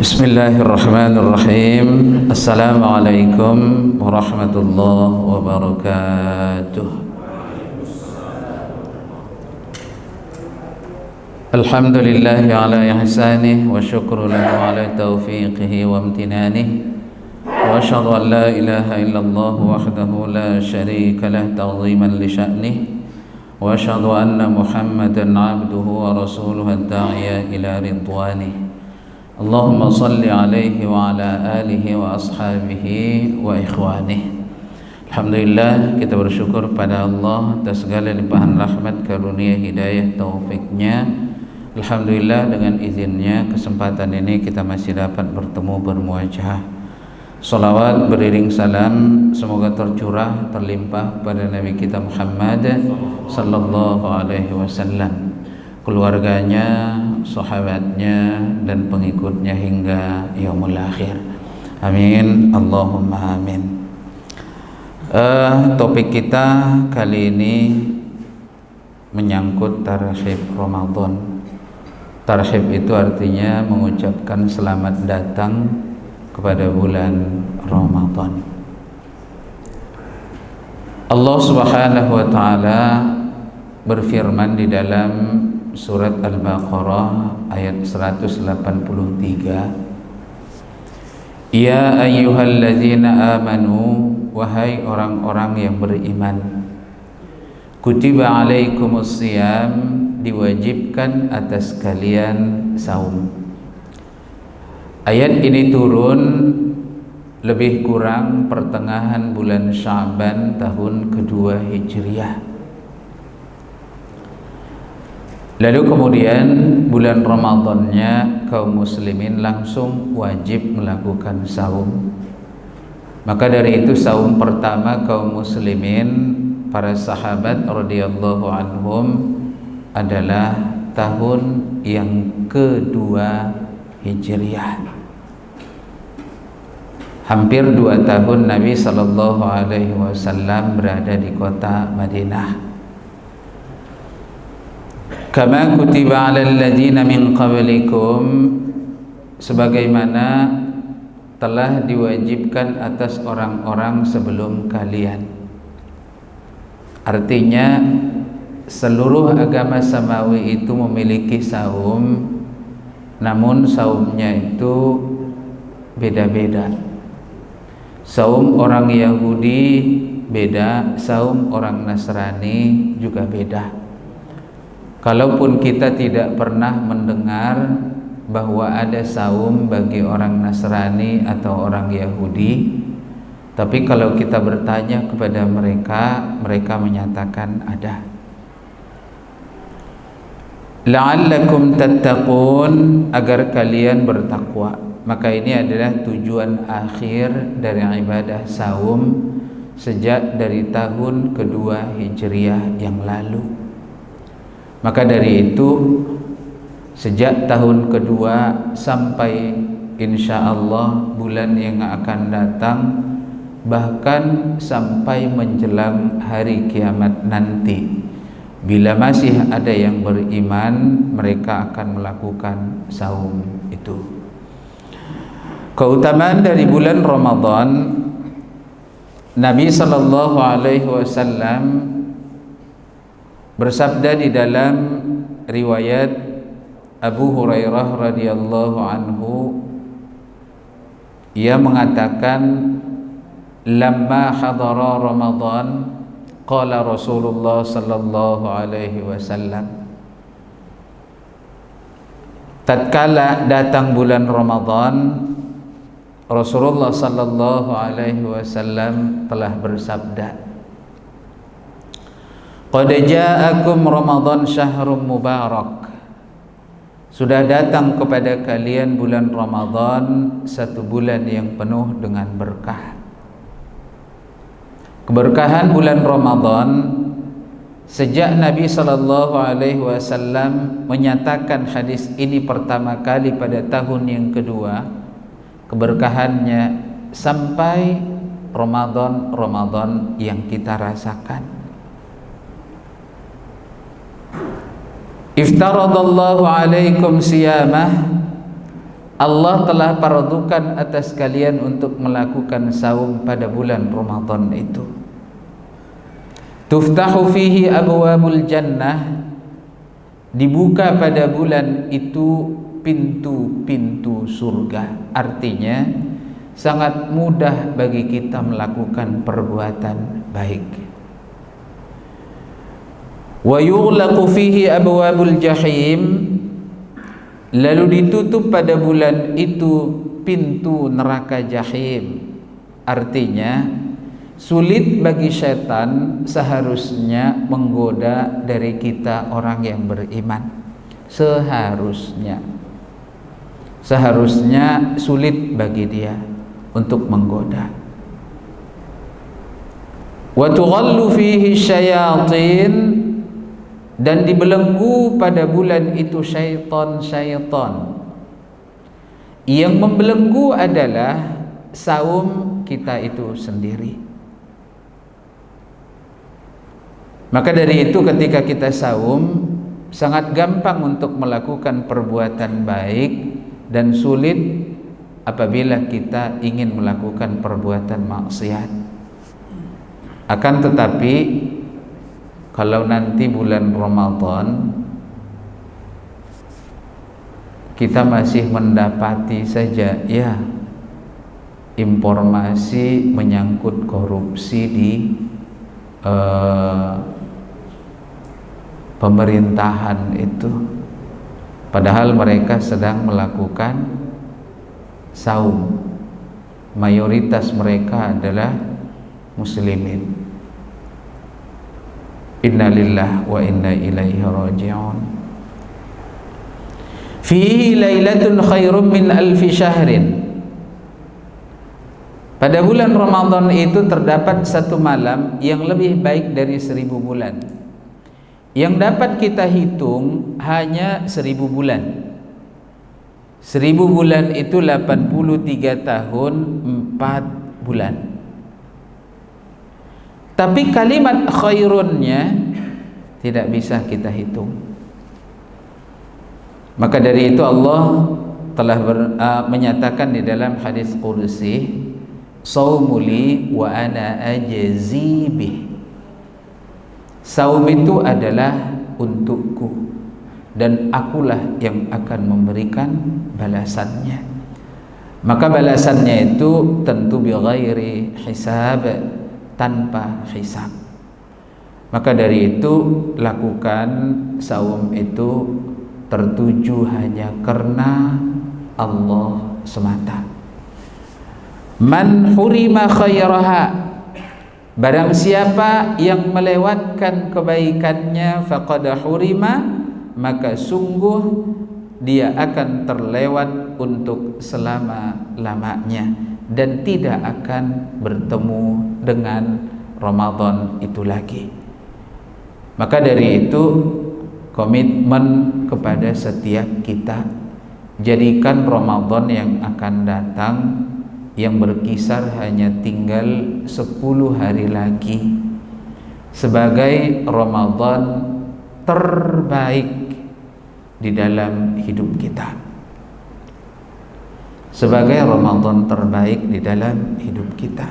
Bismillahirrahmanirrahim. Assalamualaikum warahmatullahi wabarakatuh. Alhamdulillahi ala ihsanih wa syukru lahu ala taufiqihi wa amtinanihi wa asyhadu an la ilaha illallah wahdahu la syarika lah ta'ziman li sya'nih wa asyhadu anna Muhammadan abduhu wa rasuluhu ad-da'iya ila ridwanih. Allahumma salli alaihi wa ala alihi wa ashabihi wa ikhwanih. Alhamdulillah, kita bersyukur pada Allah atas segala limpahan rahmat, karunia, hidayah, taufiknya. Alhamdulillah, dengan izinnya kesempatan ini kita masih dapat bertemu bermuajah. Salawat beriring salam semoga tercurah terlimpah pada Nabi kita Muhammad sallallahu alaihi wasallam, keluarganya, sahabatnya, dan pengikutnya hingga yaumul akhir. Amin, Allahumma amin. Topik kita kali ini menyangkut tarhib Ramadan. Tarhib itu artinya mengucapkan selamat datang kepada bulan Ramadan. Allah Subhanahu wa taala berfirman di dalam Surat Al-Baqarah ayat 183, Ya ayyuhalladzina amanu, wahai orang-orang yang beriman, kutiba alaikumus siyam, diwajibkan atas kalian saum. Ayat ini turun lebih kurang pertengahan bulan Sya'ban tahun kedua Hijriah. Lalu kemudian bulan Ramadannya kaum muslimin langsung wajib melakukan saum. Maka dari itu saum pertama kaum muslimin, para sahabat radhiyallahu anhum, adalah tahun yang kedua Hijriah. Hampir 2 tahun Nabi sallallahu alaihi wasallam berada di kota Madinah. Kama kutiba 'alal ladzina min qablikum, sebagaimana telah diwajibkan atas orang-orang sebelum kalian. Artinya seluruh agama samawi itu memiliki saum, namun saumnya itu beda-beda. Saum orang Yahudi beda, saum orang Nasrani juga beda. Kalaupun kita tidak pernah mendengar bahwa ada saum bagi orang Nasrani atau orang Yahudi, tapi kalau kita bertanya kepada mereka, mereka menyatakan ada. La'allakum tattaqun, agar kalian bertakwa. Maka ini adalah tujuan akhir dari ibadah saum sejak dari tahun kedua Hijriah yang lalu. Maka dari itu sejak tahun kedua sampai insya Allah bulan yang akan datang, bahkan sampai menjelang hari kiamat nanti, bila masih ada yang beriman, mereka akan melakukan saum itu. Keutamaan dari bulan Ramadan, Nabi sallallahu alaihi wasallam bersabda di dalam riwayat Abu Hurairah radhiyallahu anhu, ia mengatakan, lamma hadara Ramadan qala Rasulullah sallallahu alaihi wasallam, tatkala datang bulan Ramadan, Rasulullah sallallahu alaihi wasallam telah bersabda, Qad ja'akum Ramadan syahrun mubarak, sudah datang kepada kalian bulan Ramadan, satu bulan yang penuh dengan berkah. Keberkahan bulan Ramadan, sejak Nabi sallallahu alaihi wasallam menyatakan hadis ini pertama kali pada tahun yang kedua, keberkahannya sampai Ramadan yang kita rasakan. Iftaradallahu alaikum siyamah, Allah telah fardukan atas kalian untuk melakukan saum pada bulan Ramadan itu. Tuftahu fihi abwabul jannah, dibuka pada bulan itu pintu-pintu surga. Artinya sangat mudah bagi kita melakukan perbuatan baik. Wa yughlaqu fihi abwabul jahim, lalu ditutup pada bulan itu pintu neraka jahim. Artinya sulit bagi setan seharusnya menggoda dari kita orang yang beriman. Seharusnya sulit bagi dia untuk menggoda. Wa tughallu fihi syayatin, dan dibelenggu pada bulan itu syaitan-syaitan. Yang membelenggu adalah saum kita itu sendiri. Maka dari itu ketika kita saum sangat gampang untuk melakukan perbuatan baik dan sulit apabila kita ingin melakukan perbuatan maksiat. Akan tetapi kalau nanti bulan Ramadan kita masih mendapati saja ya informasi menyangkut korupsi di pemerintahan itu, padahal mereka sedang melakukan saum, mayoritas mereka adalah muslimin. Innalillah wa inna ilaihi raji'un. Fihi lailatun khairum min alfi syahrin. Pada bulan Ramadan itu terdapat satu malam yang lebih baik dari 1000 bulan. Yang dapat kita hitung hanya 1000 bulan. 1000 bulan itu 83 tahun 4 bulan. Tapi kalimat khairunnya tidak bisa kita hitung. Maka dari itu Allah telah menyatakan di dalam hadis qudsi, saumuli wa ana ajzi bih. Saum itu adalah untukku dan akulah yang akan memberikan balasannya. Maka balasannya itu tentu bi ghairi hisab, tanpa hisab. Maka dari itu lakukan saum itu tertuju hanya karena Allah semata. Man hurima khairaha, barang siapa yang melewatkan kebaikannya, faqad hurima, maka sungguh dia akan terlewat untuk selama-lamanya dan tidak akan bertemu dengan Ramadan itu lagi. Maka dari itu komitmen kepada setiap kita, jadikan Ramadan yang akan datang yang berkisar hanya tinggal 10 hari lagi sebagai Ramadan terbaik di dalam hidup kita, sebagai Ramadan terbaik di dalam hidup kita.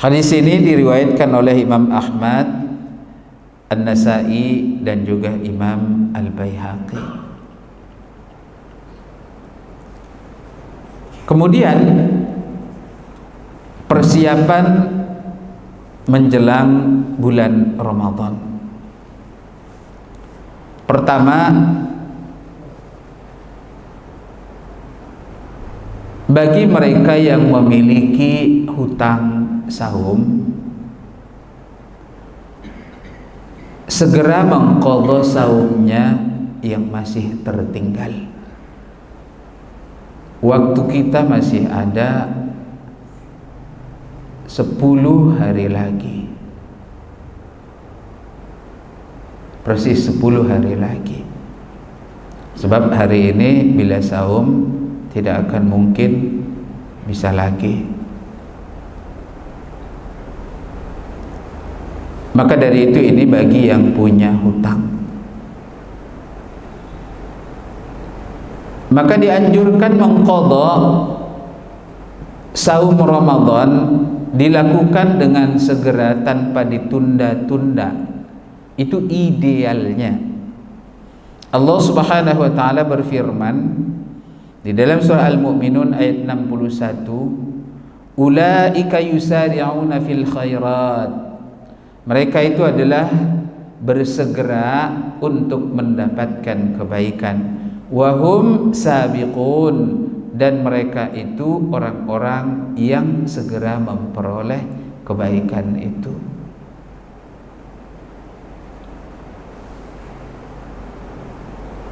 Hadis ini diriwayatkan oleh Imam Ahmad, An-Nasa'i dan juga Imam Al-Baihaqi. Kemudian persiapan menjelang bulan Ramadan. Pertama, bagi mereka yang memiliki hutang saum, segera mengqadha saumnya yang masih tertinggal. Waktu kita masih ada 10 hari lagi, persis 10 hari lagi. Sebab hari ini bila saum tidak akan mungkin bisa lagi. Maka dari itu ini bagi yang punya hutang. Maka dianjurkan mengqadha saum Ramadan dilakukan dengan segera tanpa ditunda-tunda. Itu idealnya. Allah Subhanahu wa taala berfirman di dalam surah Al-Mu'minun ayat 61, ulaika yusari'una fil khairat. Mereka itu adalah bersegera untuk mendapatkan kebaikan. Wahum sabiqun, dan mereka itu orang-orang yang segera memperoleh kebaikan itu.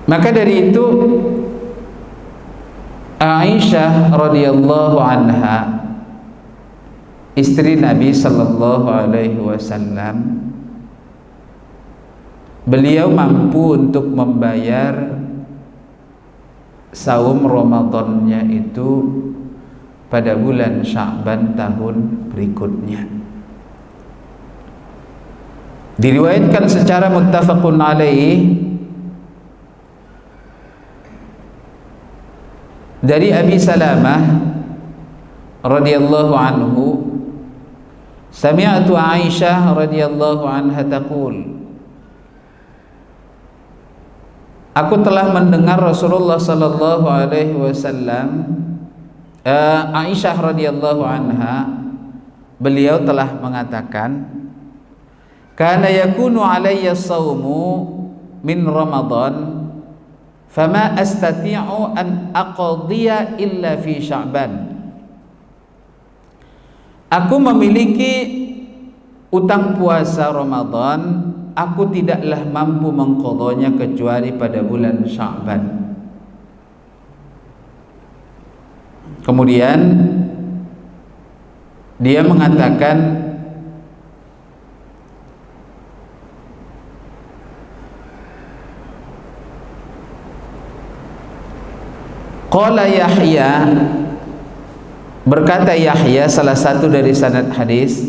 Maka dari itu Aisyah radhiyallahu anha, istri Nabi sallallahu alaihi wasallam, beliau mampu untuk membayar saum Ramadannya itu pada bulan Sya'ban tahun berikutnya. Diriwayatkan secara muttafaqun alaih dari Abi Salamah radhiyallahu anhu, sami'tu Aisyah radhiyallahu anha taqul, aku telah mendengar Rasulullah sallallahu alaihi wasallam, Aisyah radhiyallahu anha, beliau telah mengatakan, kana yakunu alayya shaumu min Ramadan fama astati'u an aqdiya illa fi Sya'ban. Aku memiliki utang puasa Ramadan, aku tidaklah mampu mengqadanya kecuali pada bulan Sya'ban. Kemudian dia mengatakan, qala Yahya, berkata Yahya, salah satu dari sanad hadis,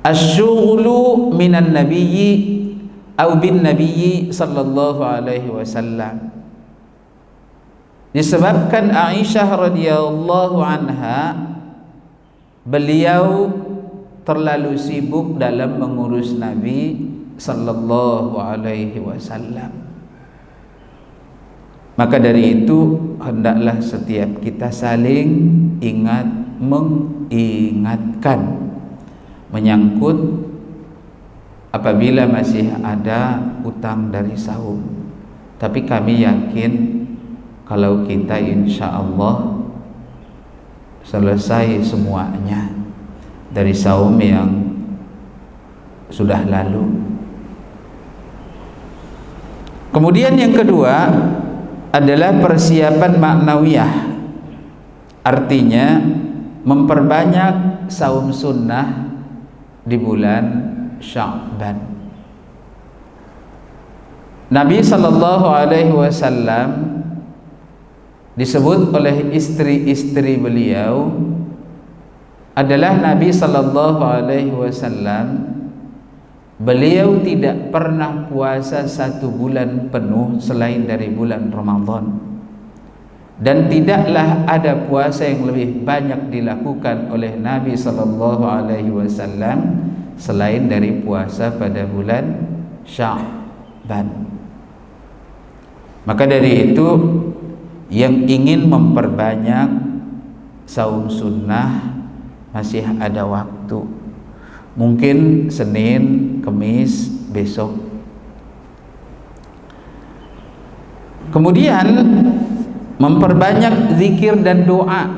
asy-syughlu minan nabiyyi aw bin nabiyyi sallallahu alaihi wasallam. Disebabkan Aisyah radhiyallahu anha, beliau terlalu sibuk dalam mengurus Nabi sallallahu alaihi wasallam. Maka dari itu hendaklah setiap kita saling mengingatkan menyangkut apabila masih ada utang dari saum. Tapi kami yakin kalau kita insya Allah selesai semuanya dari saum yang sudah lalu. Kemudian yang kedua adalah persiapan maknawiyah, artinya memperbanyak saum sunnah di bulan Sya'ban. Nabi sallallahu alaihi wasallam disebut oleh istri-istri beliau adalah Nabi sallallahu alaihi wasallam, beliau tidak pernah puasa satu bulan penuh selain dari bulan Ramadan, dan tidaklah ada puasa yang lebih banyak dilakukan oleh Nabi sallallahu alaihi wasallam selain dari puasa pada bulan Sya'ban. Maka dari itu yang ingin memperbanyak saum sunnah masih ada waktu. Mungkin Senin, Kamis, besok. Kemudian memperbanyak zikir dan doa.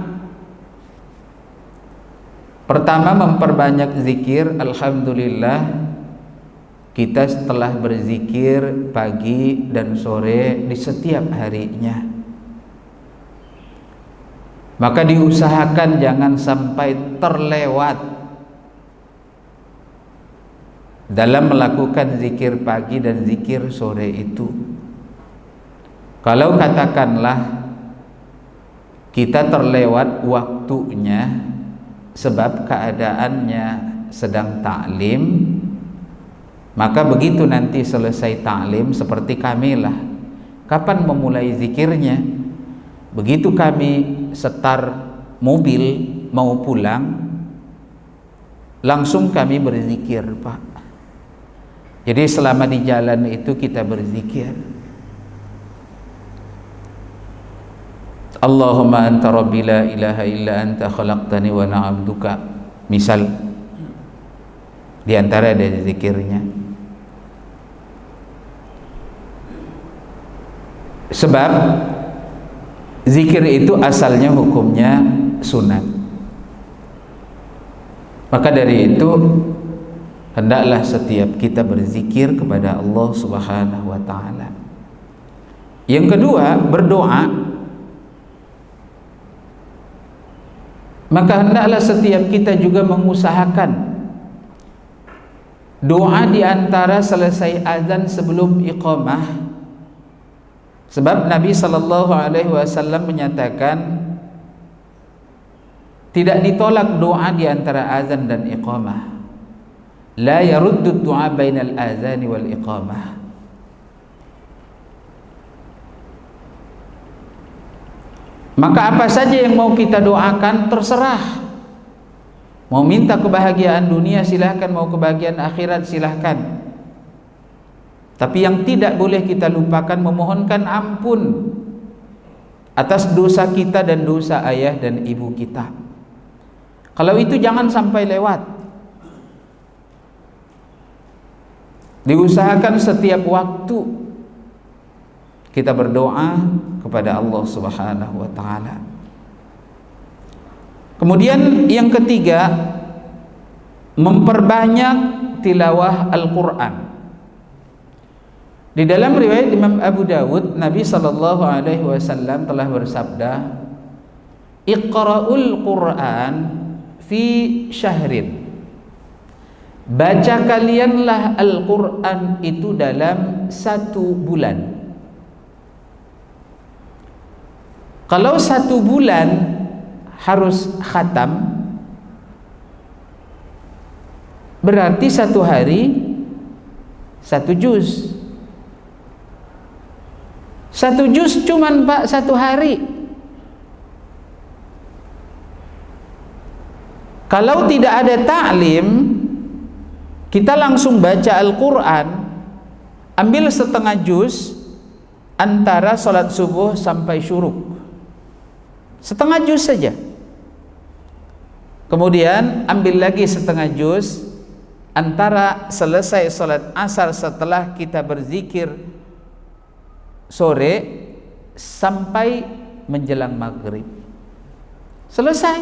Pertama, memperbanyak zikir. Alhamdulillah kita setelah berzikir pagi dan sore di setiap harinya. Maka diusahakan jangan sampai terlewat dalam melakukan zikir pagi dan zikir sore itu. Kalau katakanlah kita terlewat waktunya sebab keadaannya sedang taklim, maka begitu nanti selesai taklim seperti kamilah, kapan memulai zikirnya? Begitu kami setar mobil mau pulang, langsung kami berzikir, Pak. Jadi selama di jalan itu kita berzikir. Allahumma anta rabbi la ilaha illa anta khalaqtani wa ana abduka. Misal di antara dari zikirnya. Sebab zikir itu asalnya hukumnya sunat. Maka dari itu hendaklah setiap kita berzikir kepada Allah Subhanahu wa taala. Yang kedua, berdoa. Maka hendaklah setiap kita juga mengusahakan doa di antara selesai azan sebelum iqamah. Sebab Nabi sallallahu alaihi wasallam menyatakan tidak ditolak doa di antara azan dan iqamah. La yaruddu du'a bainal azani wal iqamah. Maka apa saja yang mau kita doakan terserah. Mau minta kebahagiaan dunia silahkan, mau kebahagiaan akhirat silahkan. Tapi yang tidak boleh kita lupakan memohonkan ampun atas dosa kita dan dosa ayah dan ibu kita. Kalau itu jangan sampai lewat. Diusahakan setiap waktu kita berdoa kepada Allah Subhanahu wa taala. Kemudian yang ketiga, memperbanyak tilawah Al-Qur'an. Di dalam riwayat Imam Abu Dawud, Nabi sallallahu alaihi wasallam telah bersabda, "Iqra'ul Qur'an fi syahrin." Baca kalianlah Al-Qur'an itu dalam 1 bulan. Kalau 1 bulan harus khatam, berarti 1 hari 1 juz. 1 juz cuman Pak 1 hari. Kalau tidak ada ta'lim, kita langsung baca Al-Quran, ambil setengah juz antara sholat subuh sampai syuruk. Setengah juz saja. Kemudian ambil lagi setengah juz antara selesai sholat asar setelah kita berzikir sore sampai menjelang maghrib. Selesai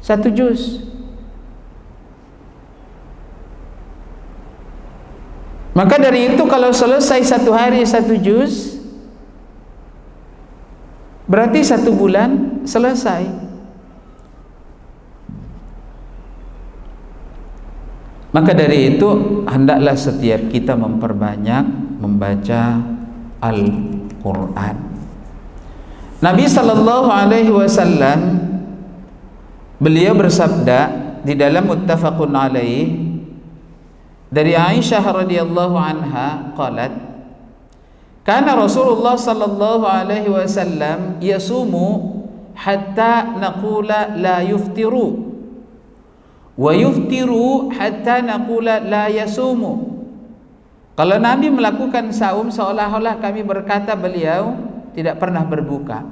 1 juz. Maka dari itu kalau selesai 1 hari 1 juz, berarti 1 bulan selesai. Maka dari itu hendaklah setiap kita memperbanyak membaca Al-Quran. Nabi sallallahu alaihi wasallam beliau bersabda di dalam muttafaqun alaih dari Aisyah radhiyallahu anha qalat, kana Rasulullah sallallahu alaihi wasallam yasumu hatta naqula la yuftiru wa yuftiru hatta naqula la yasumu. Kalau Nabi melakukan saum seolah-olah kami berkata beliau tidak pernah berbuka.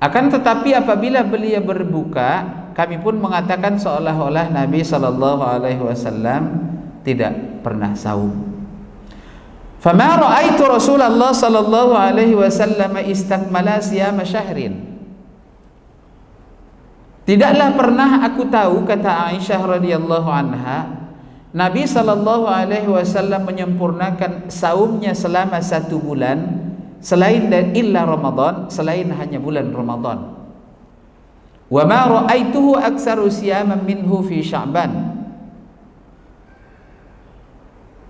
Akan tetapi apabila beliau berbuka, kami pun mengatakan seolah-olah Nabi sallallahu alaihi wasallam tidak pernah saum. Fama ra'aitu Rasulullah sallallahu alaihi wasallam istakmala siyama syahrin. Tidaklah pernah aku tahu, kata Aisyah radhiyallahu anha, Nabi sallallahu alaihi wasallam menyempurnakan saumnya selama 1 bulan selain dan illa Ramadan, selain hanya bulan Ramadan. Wa ma ra'aituhu aktsaru siyaman minhu fi Sya'ban.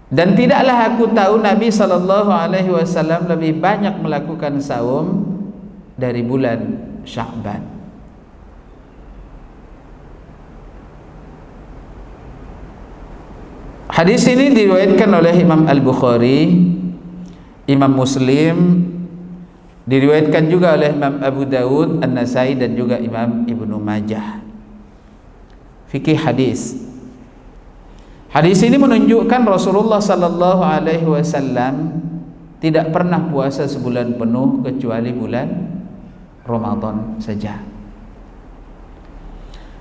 Dan tidaklah aku tahu Nabi sallallahu alaihi wasallam lebih banyak melakukan saum dari bulan Sya'ban. Hadis ini diriwayatkan oleh Imam Al-Bukhari, Imam Muslim, Diriwayatkan juga oleh Imam Abu Dawud, An-Nasai dan juga Imam Ibnu Majah. Fikih hadis. Hadis ini menunjukkan Rasulullah sallallahu alaihi wasallam tidak pernah puasa sebulan penuh kecuali bulan Ramadan saja.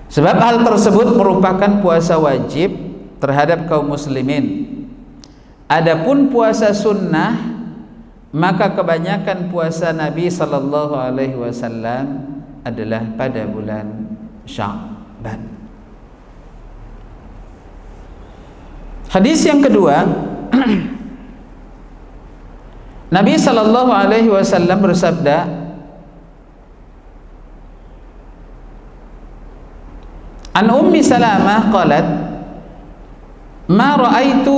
Sebab hal tersebut merupakan puasa wajib terhadap kaum muslimin. Adapun puasa sunnah, maka kebanyakan puasa Nabi sallallahu alaihi wasallam adalah pada bulan Sya'ban. Hadis yang kedua, Nabi sallallahu alaihi wasallam bersabda, An Ummi Salamah qalat, ma ra'aitu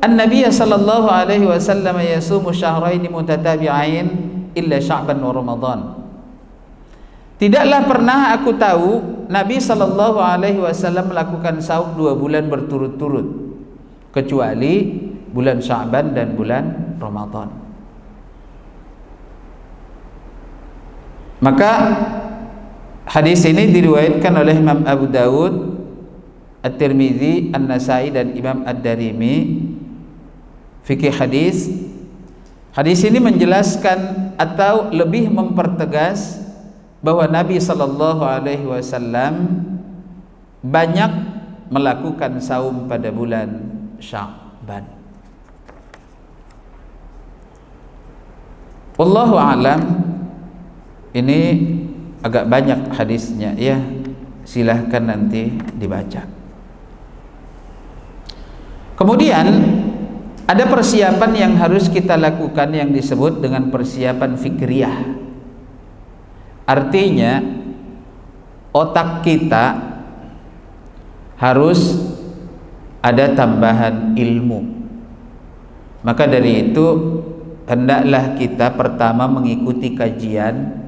an-nabiy sallallahu alaihi wasallam yasumu syahrain mutatabi'ain illa Sya'ban wa Ramadan. Tidaklah pernah aku tahu Nabi sallallahu alaihi wasallam melakukan saum 2 bulan berturut-turut kecuali bulan Sya'ban dan bulan Ramadan. Maka hadis ini diriwayatkan oleh Imam Abu Dawud, At-Tirmidzi, An-Nasai dan Imam Ad-Darimi. Fikih hadis. Hadis ini menjelaskan atau lebih mempertegas bahwa Nabi sallallahu alaihi wasallam banyak melakukan saum pada bulan Sya'ban. Wallahu a'lam. Ini agak banyak hadisnya ya. Silahkan nanti dibaca. Kemudian ada persiapan yang harus kita lakukan yang disebut dengan persiapan fikriyah. Artinya otak kita harus ada tambahan ilmu. Maka dari itu hendaklah kita pertama mengikuti kajian,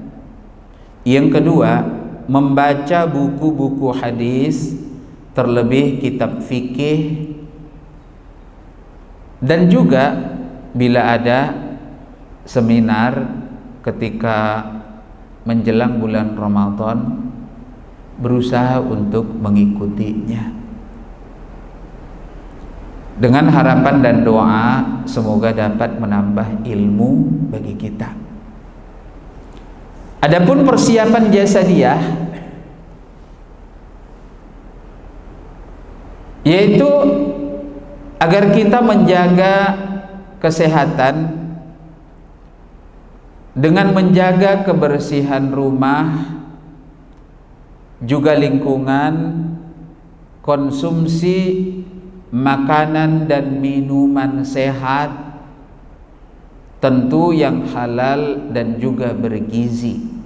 yang kedua membaca buku-buku hadis, terlebih kitab fikih, dan juga bila ada seminar ketika menjelang bulan Ramadan berusaha untuk mengikutinya. Dengan harapan dan doa semoga dapat menambah ilmu bagi kita. Adapun persiapan jasadiah, yaitu agar kita menjaga kesehatan dengan menjaga kebersihan rumah, juga lingkungan, konsumsi makanan dan minuman sehat, tentu yang halal dan juga bergizi.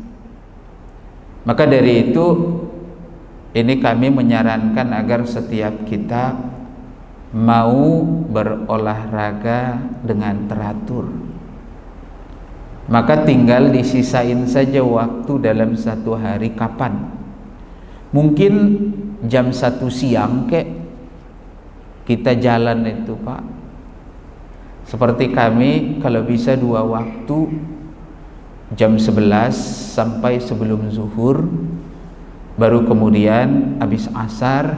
Maka dari itu ini kami menyarankan agar setiap kita mau berolahraga dengan teratur. Maka tinggal disisain saja waktu dalam satu hari kapan. Mungkin jam 1 siang kita jalan itu Pak. Seperti kami kalau bisa 2 waktu, jam 11 sampai sebelum zuhur, baru kemudian habis asar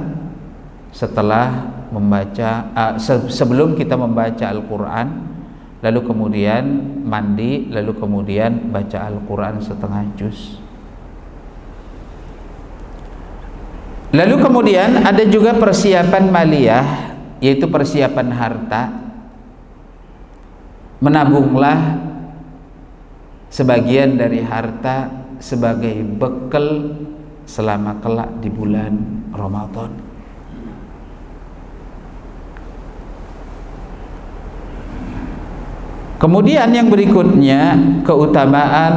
setelah membaca sebelum kita membaca Al-Quran, lalu kemudian mandi, lalu kemudian baca Al-Quran setengah juz. Lalu kemudian ada juga persiapan maliyah, yaitu persiapan harta. Menabunglah sebagian dari harta sebagai bekal selama kelak di bulan Ramadan. Kemudian yang berikutnya, keutamaan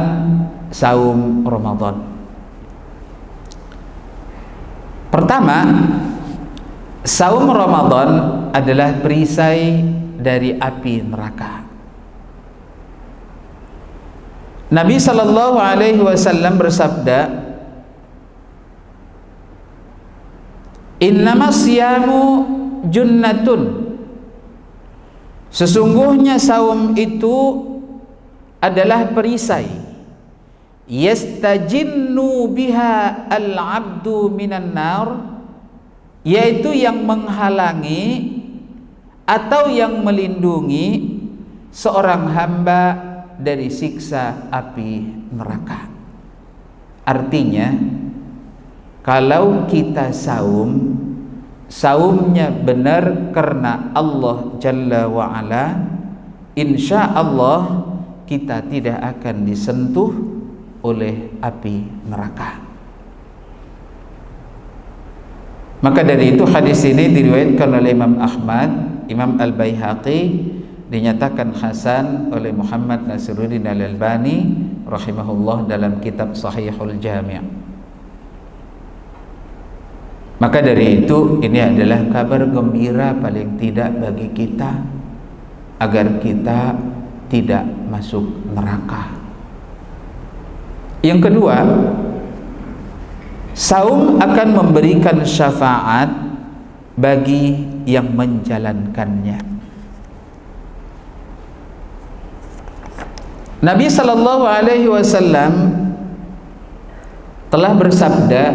saum Ramadan. Pertama, saum Ramadan adalah perisai dari api neraka. Nabi sallallahu alaihi wasallam bersabda, "Innamas siyamu junnatun." Sesungguhnya saum itu adalah perisai, yastajinnu biha al-'abdu minan nar, yaitu yang menghalangi atau yang melindungi seorang hamba dari siksa api neraka. Artinya, kalau kita saumnya benar karena Allah Jalla wa'ala, insya Allah kita tidak akan disentuh oleh api neraka. Maka dari itu hadis ini diriwayatkan oleh Imam Ahmad, Imam Al-Baihaqi, dinyatakan hasan oleh Muhammad Nasiruddin Al-Albani rahimahullah dalam kitab Sahihul Jami'. Maka dari itu ini adalah kabar gembira paling tidak bagi kita, agar kita tidak masuk neraka. Yang kedua, saum akan memberikan syafaat bagi yang menjalankannya. Nabi sallallahu alaihi wasallam telah bersabda,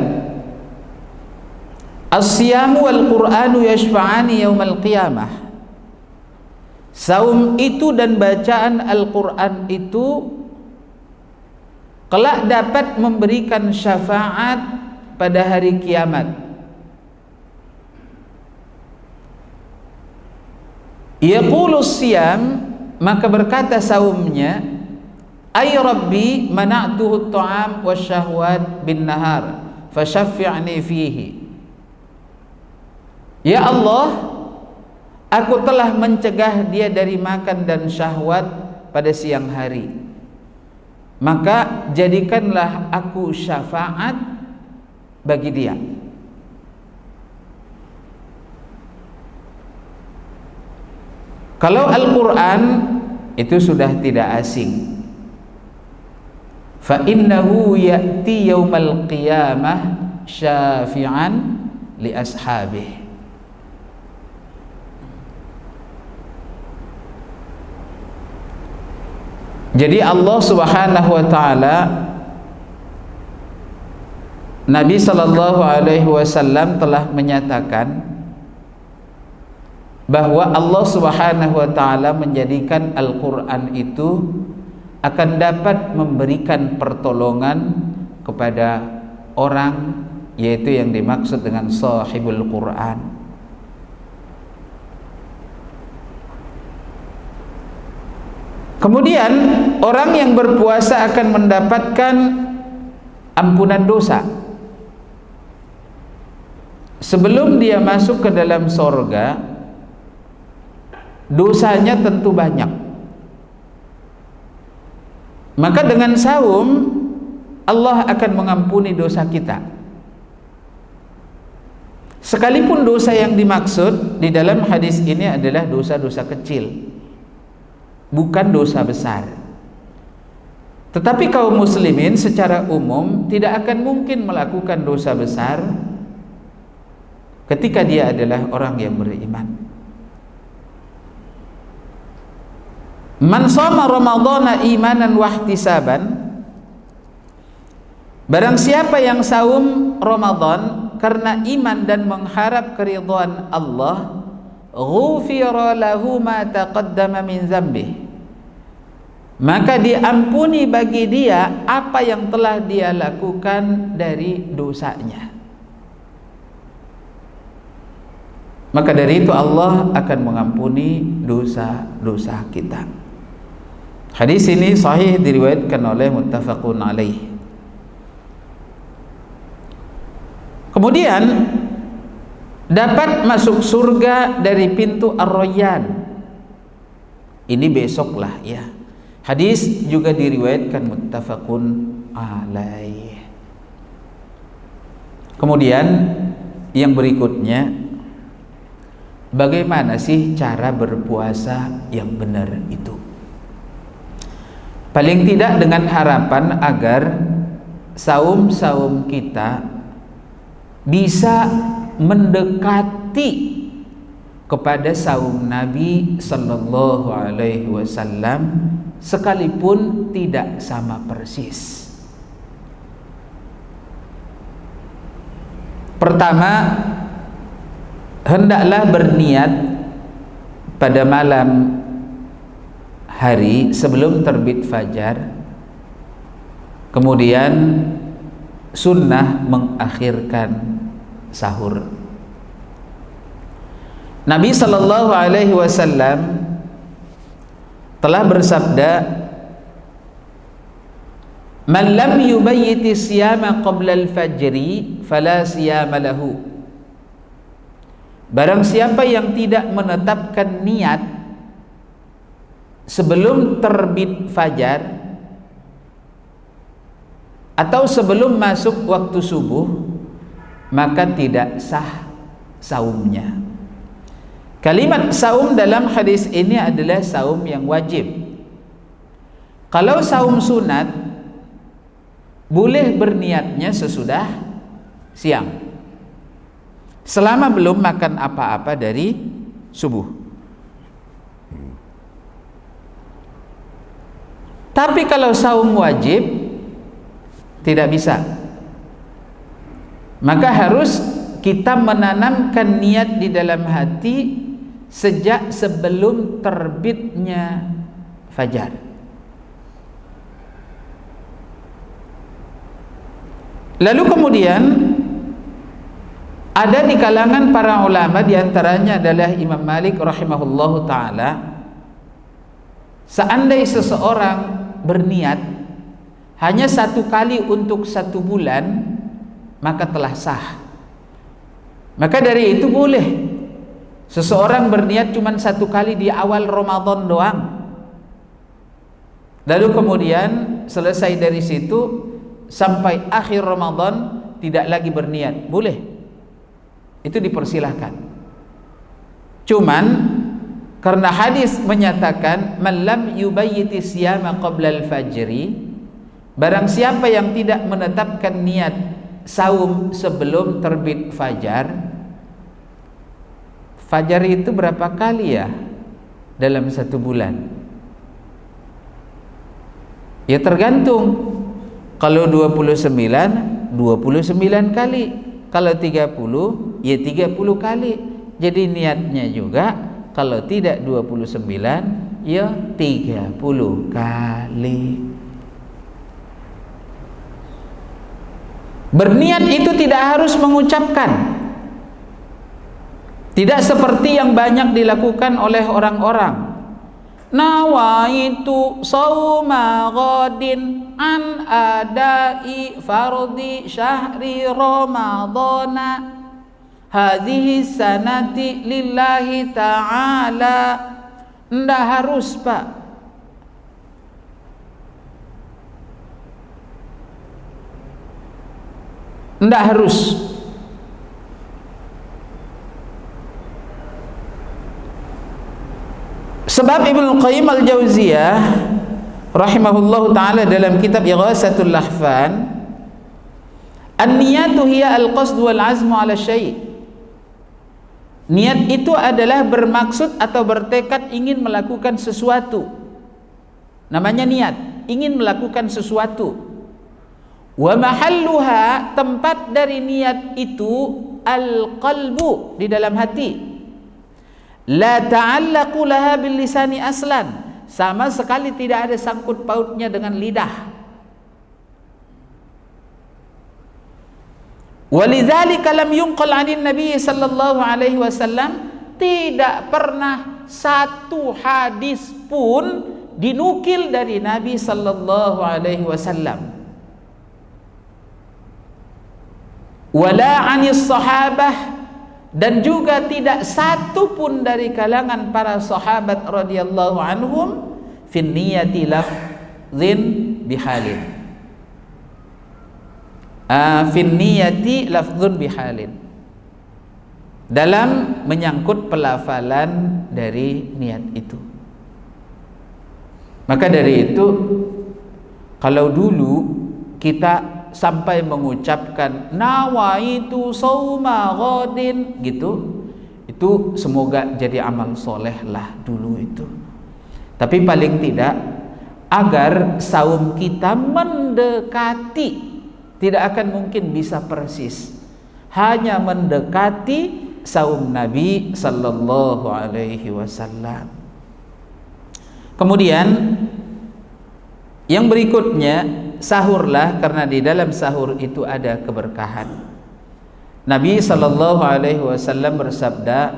"As-siyamu wal Qur'anu yashfa'ani yaumal qiyamah." Saum itu dan bacaan Al-Qur'an itu kelak dapat memberikan syafaat pada hari kiamat. Yaqulus siyam, maka berkata saumnya, ay rabbi mana'tuhu at-ta'am wasyahwat bin nahar fasyaffi'ni fihi. Ya Allah, aku telah mencegah dia dari makan dan syahwat pada siang hari, maka jadikanlah aku syafaat bagi dia. Kalau Al-Quran itu sudah tidak asing, fa innahu ya'ti yaumal qiyamah syafi'an li ashabihi. Jadi Allah Subhanahu wa taala, Nabi sallallahu alaihi wasallam telah menyatakan bahwa Allah Subhanahu wa taala menjadikan Al-Qur'an itu akan dapat memberikan pertolongan kepada orang, yaitu yang dimaksud dengan sahibul Qur'an. Kemudian orang yang berpuasa akan mendapatkan ampunan dosa. Sebelum dia masuk ke dalam sorga, dosanya tentu banyak. Maka dengan saum Allah akan mengampuni dosa kita. Sekalipun dosa yang dimaksud di dalam hadis ini adalah dosa-dosa kecil, bukan dosa besar. Tetapi kaum muslimin secara umum tidak akan mungkin melakukan dosa besar ketika dia adalah orang yang beriman. Man shoma ramadhana imanan wa ihtisaban, barang siapa yang saum Ramadan karena iman dan mengharap keridhaan Allah, ghufira lahu ma taqaddama min dzambihi, maka diampuni bagi dia apa yang telah dia lakukan dari dosanya. Maka dari itu Allah akan mengampuni dosa-dosa kita. Hadis ini sahih, diriwayatkan oleh muttafaqun alaih. Kemudian dapat masuk surga dari pintu Ar-Rayyan. Ini besoklah ya. Hadis juga diriwayatkan muttafaqun alaih. Kemudian yang berikutnya, bagaimana sih cara berpuasa yang benar itu? Paling tidak dengan harapan agar saum-saum kita bisa mendekati kepada saum Nabi sallallahu alaihi wasallam sekalipun tidak sama persis. Pertama, hendaklah berniat pada malam hari sebelum terbit fajar. Kemudian sunnah mengakhirkan sahur. Nabi sallallahu alaihi wasallam telah bersabda, "Man lam yubayyiti siyama qabla al-fajri fala siyama lahu." Barang siapa yang tidak menetapkan niat sebelum terbit fajar atau sebelum masuk waktu subuh, maka tidak sah saumnya. Kalimat saum dalam hadis ini adalah saum yang wajib. Kalau saum sunat, boleh berniatnya sesudah siang, selama belum makan apa-apa dari subuh. Tapi kalau saum wajib tidak bisa. Maka harus kita menanamkan niat di dalam hati sejak sebelum terbitnya fajar. Lalu kemudian ada di kalangan para ulama, diantaranya adalah Imam Malik rahimahullahu ta'ala, seandainya seseorang berniat hanya satu kali untuk 1 bulan, maka telah sah. Maka dari itu boleh seseorang berniat cuma 1 kali di awal Ramadan doang, lalu kemudian selesai dari situ sampai akhir Ramadan tidak lagi berniat, boleh. Itu dipersilahkan. Cuman karena hadis menyatakan man lam yubayyiti siyama qabla al-fajri, barang siapa yang tidak menetapkan niat saum sebelum terbit fajar. Fajar itu berapa kali ya dalam 1 bulan? Ya tergantung. Kalau 29 kali, kalau 30 ya 30 kali. Jadi niatnya juga kalau tidak 29 ya 30 kali. Berniat itu tidak harus mengucapkan. Tidak seperti yang banyak dilakukan oleh orang-orang. Nawaitu sauma ghadin an adai fardi syahri ramadhana hadhihi sanati lillahi ta'ala. Nggak harus, Pak. Nggak harus. Sebab Ibnu Qayyim al-Jauziyah rahimahullahu ta'ala dalam kitab Ighasatul Lahfan, an-niyatu hiya al-qasd wal azmu ala syai'. Niat itu adalah bermaksud atau bertekad ingin melakukan sesuatu. Namanya niat, ingin melakukan sesuatu. Wa mahalluha, tempat dari niat itu al-qalbu, di dalam hati. La ta'allaqu laha bil lisani aslan, sama sekali tidak ada sangkut pautnya dengan lidah. Walidzalika lam yunqal 'anil Nabi sallallahu alaihi wasallam, tidak pernah satu hadis pun dinukil dari Nabi sallallahu alaihi wasallam. Wala 'anis sahabah, dan juga tidak satu pun dari kalangan para sahabat radhiyallahu anhum fin niyati lafdhin bihalin. Fin niyati lafdhun bihalin, dalam menyangkut pelafalan dari niat itu. Maka dari itu, kalau dulu kita sampai mengucapkan nawaitu sauma ghadin gitu, itu semoga jadi amal soleh lah dulu itu. Tapi paling tidak agar saum kita mendekati, tidak akan mungkin bisa persis, hanya mendekati saum Nabi sallallahu alaihi wasallam. Kemudian yang berikutnya, sahurlah, karena di dalam sahur itu ada keberkahan. Nabi sallallahu alaihi wasallam bersabda,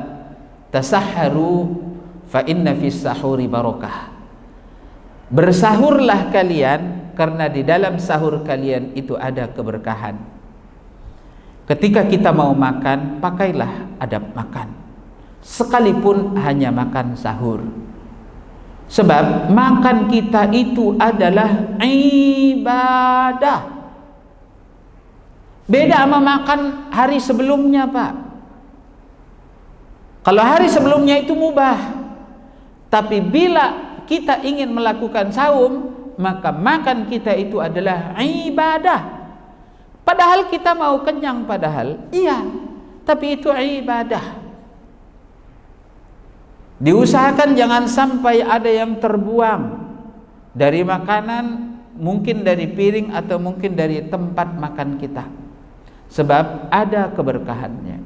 tasahharu fa inna fis sahuri barakah. Bersahurlah kalian, karena di dalam sahur kalian itu ada keberkahan. Ketika kita mau makan, pakailah adab makan, sekalipun hanya makan sahur. Sebab makan kita itu adalah ibadah. Beda sama makan hari sebelumnya, Pak. Kalau hari sebelumnya itu mubah, tapi bila kita ingin melakukan saum, maka makan kita itu adalah ibadah. Padahal kita mau kenyang, padahal iya, tapi itu ibadah. Diusahakan jangan sampai ada yang terbuang dari makanan, mungkin dari piring atau mungkin dari tempat makan kita, sebab ada keberkahannya.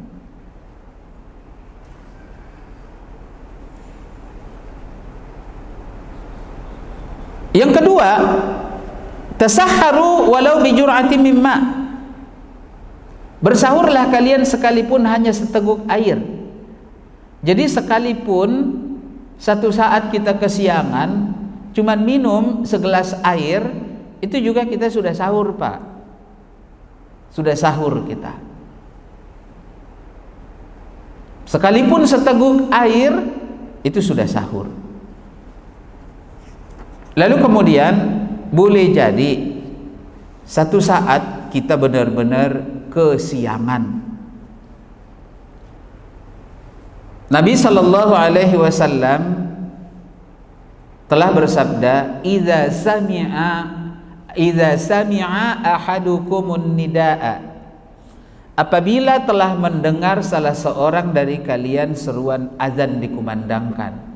Yang kedua, tasahharu walau bi jur'atin mimma. Bersahurlah kalian sekalipun hanya seteguk air. Jadi sekalipun satu saat kita kesiangan, cuman minum segelas air, itu juga kita sudah sahur, Pak. Sudah sahur kita. Sekalipun seteguk air, itu sudah sahur. Lalu kemudian boleh jadi satu saat kita benar-benar kesiangan. Nabi sallallahu alaihi wasallam telah bersabda, idza sami'a ahadukumun nidaa, apabila telah mendengar salah seorang dari kalian seruan azan dikumandangkan,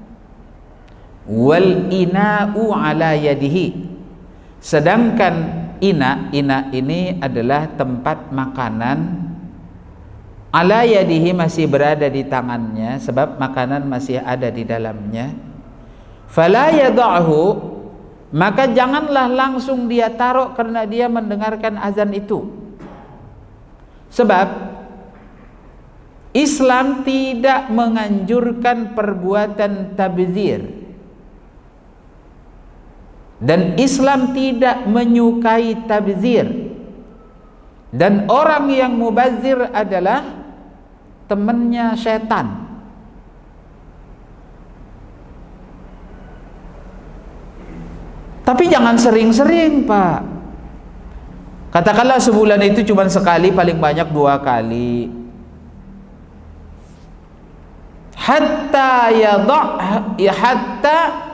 wal ina'u ala yadihi, sedangkan ina ini adalah tempat makanan, ala yadihi masih berada di tangannya, sebab makanan masih ada di dalamnya, fala yada'hu, maka janganlah langsung dia taruh karena dia mendengarkan azan itu. Sebab Islam tidak menganjurkan perbuatan tabdzir, dan Islam tidak menyukai tabdzir, dan orang yang mubazir adalah temannya setan. Tapi jangan sering-sering, Pak. Katakanlah sebulan itu cuma sekali, paling banyak 2 kali. Hatta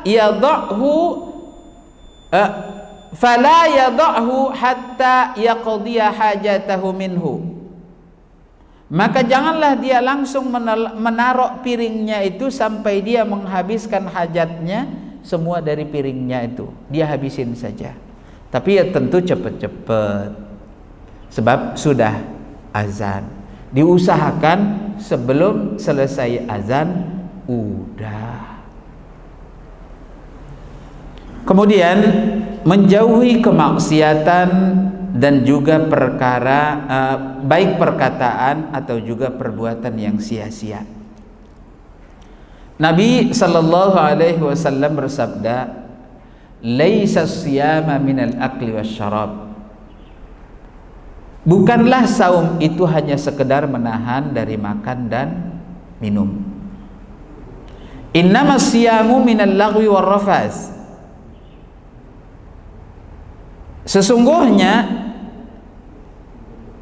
yada'hu fala yada'hu hatta yaqdiya hajatahu minhu, maka janganlah dia langsung menaruh piringnya itu sampai dia menghabiskan hajatnya semua dari piringnya itu, dia habisin saja. Tapi ya tentu cepat-cepat, sebab sudah azan. Diusahakan sebelum selesai azan udah. Kemudian menjauhi kemaksiatan dan juga perkara baik perkataan atau juga perbuatan yang sia-sia. Nabi sallallahu alaihi wasallam bersabda, "Laisa siyama minal akli wasyarab." Bukanlah saum itu hanya sekedar menahan dari makan dan minum. Innamas siyamu minal lagwi warrafas. Sesungguhnya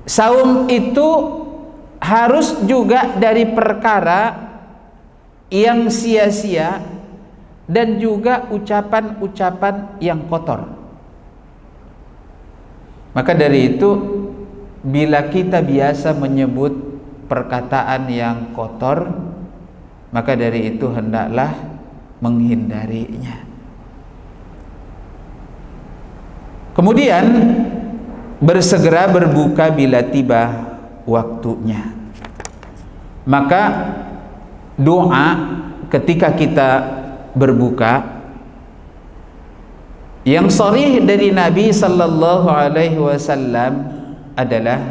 saum itu harus juga dari perkara yang sia-sia dan juga ucapan-ucapan yang kotor. Maka dari itu, bila kita biasa menyebut perkataan yang kotor, maka dari itu hendaklah menghindarinya. Kemudian bersegera berbuka bila tiba waktunya. Maka doa ketika kita berbuka yang sharih dari Nabi sallallahu alaihi wasallam adalah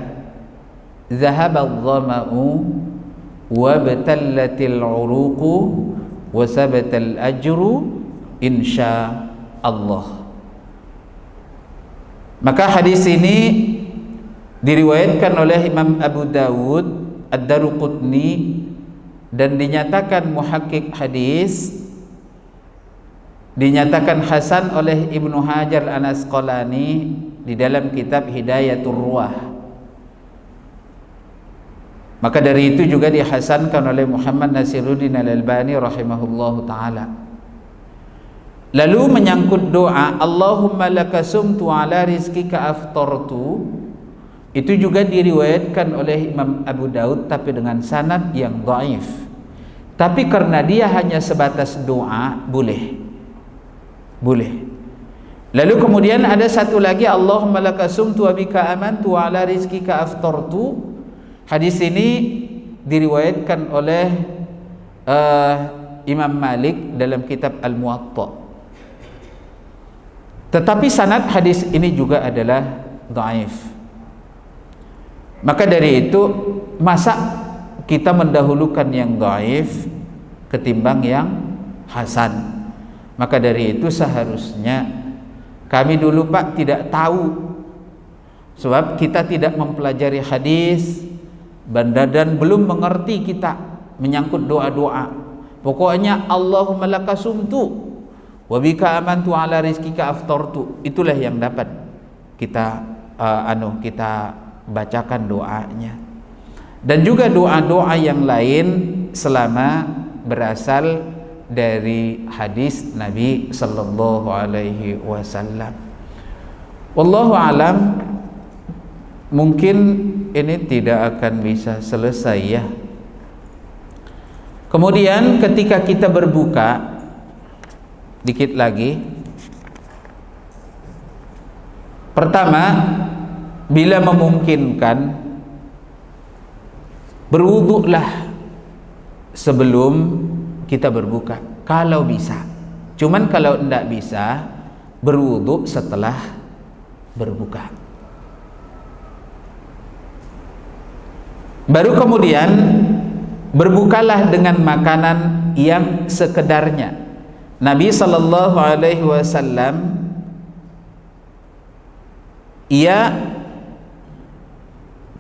zahabadh dhama'u wa batallatil uruqu wa sabatal ajru insya Allah. Maka hadis ini diriwayatkan oleh Imam Abu Dawud, Ad-Daruqutni, dan dinyatakan muhakkik hadis, dinyatakan hasan oleh Ibnu Hajar Al-Asqalani di dalam kitab Hidayatul Ruwah. Maka dari itu juga dihasankan oleh Muhammad Nasiruddin Al-Albani rahimahullahu ta'ala. Lalu menyangkut doa Allahumma laka sumtu ala rizkika aftartu, itu juga diriwayatkan oleh Imam Abu Daud tapi dengan sanad yang dhaif. Tapi karena dia hanya sebatas doa, boleh. Lalu kemudian ada satu lagi, Allahumma laka sumtu wa bika amantu wa ala rizkika aftartu. Hadis ini diriwayatkan oleh Imam Malik dalam kitab Al-Muwatta. Tetapi sanad hadis ini juga adalah dhaif. Maka dari itu, masa kita mendahulukan yang dhaif ketimbang yang hasan? Maka dari itu seharusnya kami dulu Pak tidak tahu, sebab kita tidak mempelajari hadis dan belum mengerti kita menyangkut doa-doa. Pokoknya Allahumma laka sumtu wa bika amantu ala rizkika aftartu, itulah yang dapat kita kita bacakan doanya. Dan juga doa-doa yang lain selama berasal dari hadis Nabi sallallahu alaihi wasallam. Wallahu alam, mungkin ini tidak akan bisa selesai ya. Kemudian ketika kita berbuka, dikit lagi. Pertama, bila memungkinkan, berwuduklah sebelum kita berbuka kalau bisa. Cuman kalau tidak bisa, berwuduk setelah berbuka. Baru kemudian berbukalah dengan makanan yang sekedarnya. Nabi sallallahu alaihi wasallam ia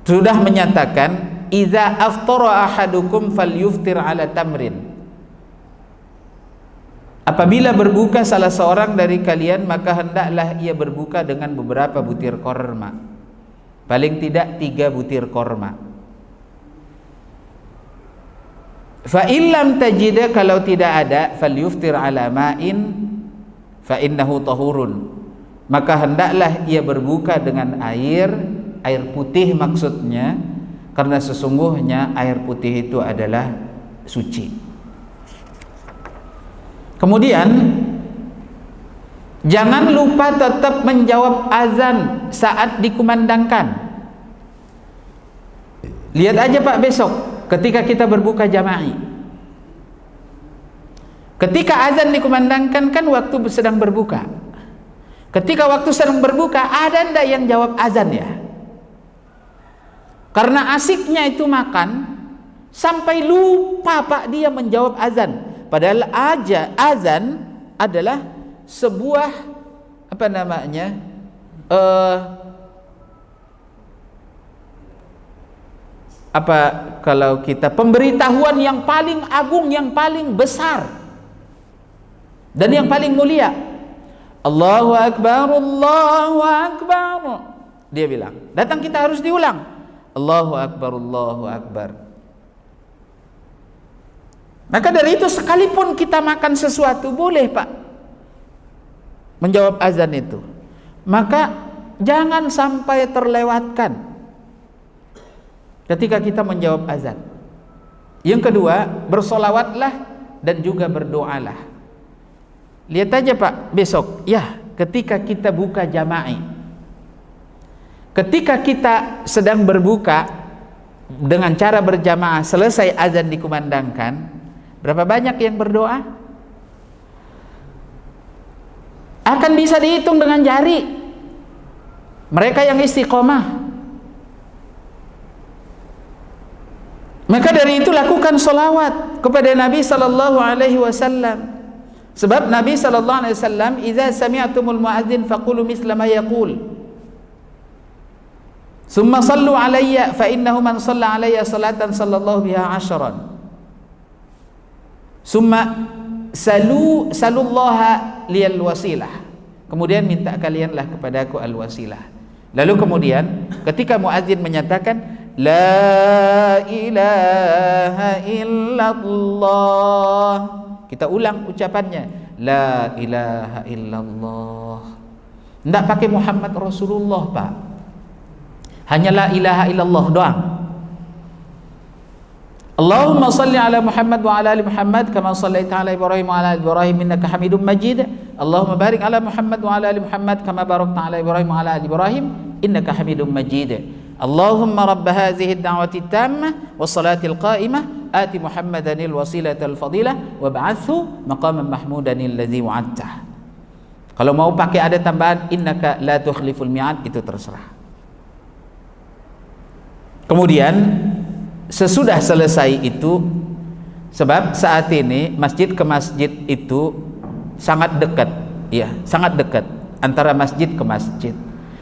sudah menyatakan, idza aftara ahadukum falyuftir ala tamrin. Apabila berbuka salah seorang dari kalian, maka hendaklah ia berbuka dengan beberapa butir korma, paling tidak 3 butir korma. Fa illam tajida, kalau tidak ada, falyuftir ala ma'in fa innahu tahurun, maka hendaklah ia berbuka dengan air putih maksudnya, karena sesungguhnya air putih itu adalah suci. Kemudian jangan lupa tetap menjawab azan saat dikumandangkan. Lihat aja Pak besok ketika kita berbuka jama'i, ketika azan dikumandangkan kan waktu sedang berbuka. Ketika waktu sedang berbuka, ada ndak yang jawab azan ya? Karena asiknya itu makan sampai lupa Pak dia menjawab azan. Padahal azan adalah sebuah kalau kita pemberitahuan yang paling agung, yang paling besar dan yang paling mulia. Allahu Akbar, Allahu Akbar. Dia bilang, datang kita harus diulang. Allahu Akbar, Allahu Akbar. Maka dari itu sekalipun kita makan sesuatu boleh Pak menjawab azan itu. Maka jangan sampai terlewatkan ketika kita menjawab azan. Yang kedua, bersolawatlah dan juga berdoalah. Lihat aja Pak besok ya, ketika kita buka jama'i, ketika kita sedang berbuka dengan cara berjamaah, selesai azan dikumandangkan, berapa banyak yang berdoa? Akan bisa dihitung dengan jari. Mereka yang istiqomah. Maka dari itu lakukan solawat kepada Nabi sallallahu alaihi wasallam. Sebab Nabi sallallahu alaihi wasallam, "Idza sami'tumul muadzin faqulu misla ma yaqul. Tsumma sallu alayya fa innahu man shalla alayya salatan sallallahu biha 'ashran. Tsumma salullaha liyal wasilah." Kemudian minta kalianlah kepadaku al-wasilah. Lalu kemudian ketika muadzin menyatakan la ilaha illallah, kita ulang ucapannya, la ilaha illallah. Tidak pakai Muhammad Rasulullah, Pak. Hanya la ilaha illallah doang. Allahumma salli ala Muhammad wa ala ali Muhammad kama sallaita ala Ibrahim wa ala ali Ibrahim innaka Hamidum Majid. Allahumma barik ala Muhammad wa ala ali Muhammad kama barakta ala Ibrahim wa ala ali Ibrahim innaka Hamidum Majid. Allahumma rabb hadhihi ad-da'wati at-tammah was-salati al-qa'imah ati Muhammadan al-wasilata al-fadilah wa ba'athu maqaman mahmudan alladhi wa'adtah. Kalau mau pakai ada tambahan innaka la tukhliful mi'ad, itu terserah. Kemudian sesudah selesai itu, sebab saat ini masjid ke masjid itu sangat dekat, ya, sangat dekat antara masjid ke masjid,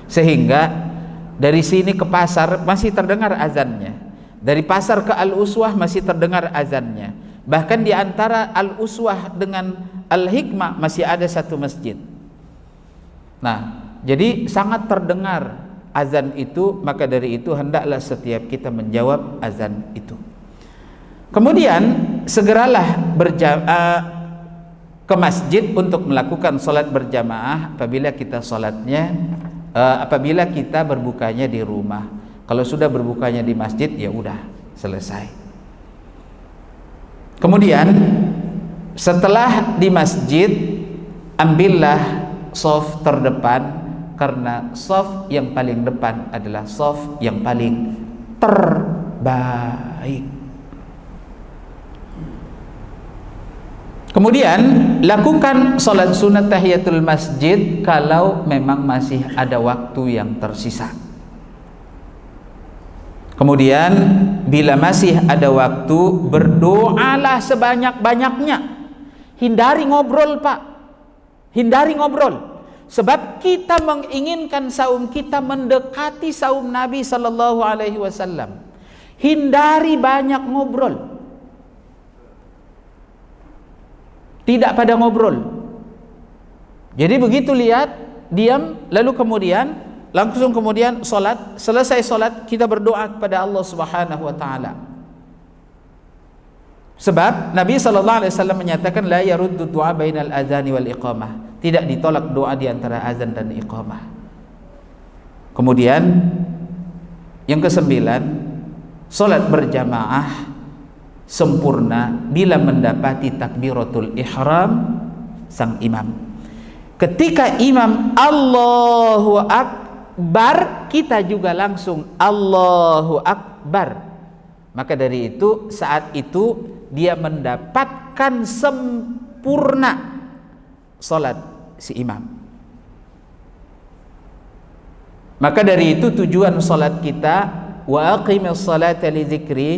sehingga dari sini ke pasar masih terdengar azannya, dari pasar ke Al-Uswah masih terdengar azannya, bahkan di antara Al-Uswah dengan Al-Hikmah masih ada satu masjid. Nah, jadi sangat terdengar azan itu. Maka dari itu hendaklah setiap kita menjawab azan itu. Kemudian segeralah ke masjid untuk melakukan sholat berjamaah apabila kita sholatnya apabila kita berbukanya di rumah. Kalau sudah berbukanya di masjid, ya udah selesai. Kemudian setelah di masjid, ambillah shaf terdepan, karena shaf yang paling depan adalah shaf yang paling terbaik. Kemudian lakukan sholat sunat tahiyatul masjid kalau memang masih ada waktu yang tersisa. Kemudian bila masih ada waktu, berdoalah sebanyak-banyaknya. Hindari ngobrol, Pak. Hindari ngobrol. Sebab kita menginginkan saum kita mendekati saum Nabi sallallahu alaihi wasallam. Hindari banyak ngobrol. Tidak pada ngobrol. Jadi begitu lihat, diam, lalu kemudian langsung kemudian solat. Selesai solat kita berdoa kepada Allah Subhanahu wa taala. Sebab Nabi sallallahu alaihi wasallam menyatakan la yaruddu du'a bainal adzani wal iqamah. Tidak ditolak doa di antara azan dan iqamah. Kemudian yang kesembilan, solat berjamaah sempurna bila mendapati takbiratul ihram sang imam. Ketika imam Allahu Akbar, kita juga langsung Allahu Akbar. Maka dari itu saat itu dia mendapatkan sempurna salat si imam. Maka dari itu tujuan salat kita, wa aqimis salata li dzikri,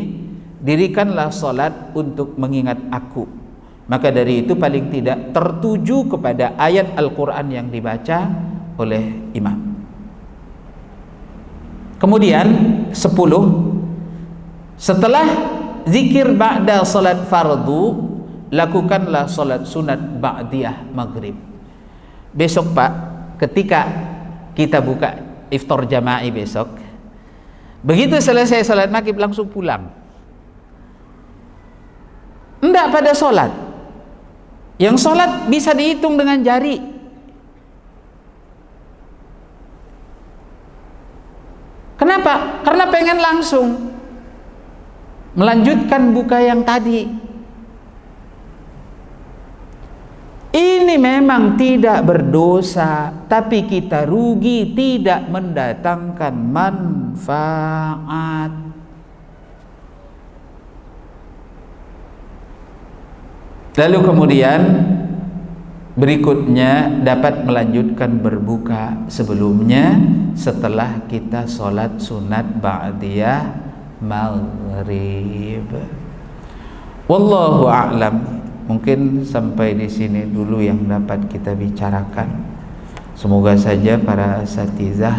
dirikanlah salat untuk mengingat aku. Maka dari itu paling tidak tertuju kepada ayat Al-Quran yang dibaca oleh imam. Kemudian 10, setelah zikir ba'da salat fardu, lakukanlah salat sunat ba'diyah maghrib. Besok Pak, ketika kita buka iftar jama'i besok, begitu selesai salat maghrib langsung pulang. Enggak pada salat. Yang salat bisa dihitung dengan jari. Kenapa? Karena pengen langsung melanjutkan buka yang tadi. Ini ini memang tidak berdosa, tapi kita rugi, tidak mendatangkan manfaat. Lalu kemudian berikutnya dapat melanjutkan berbuka sebelumnya setelah kita sholat sunat ba'diyah maghrib. Wallahu a'lam. Mungkin sampai di sini dulu yang dapat kita bicarakan. Semoga saja para asatizah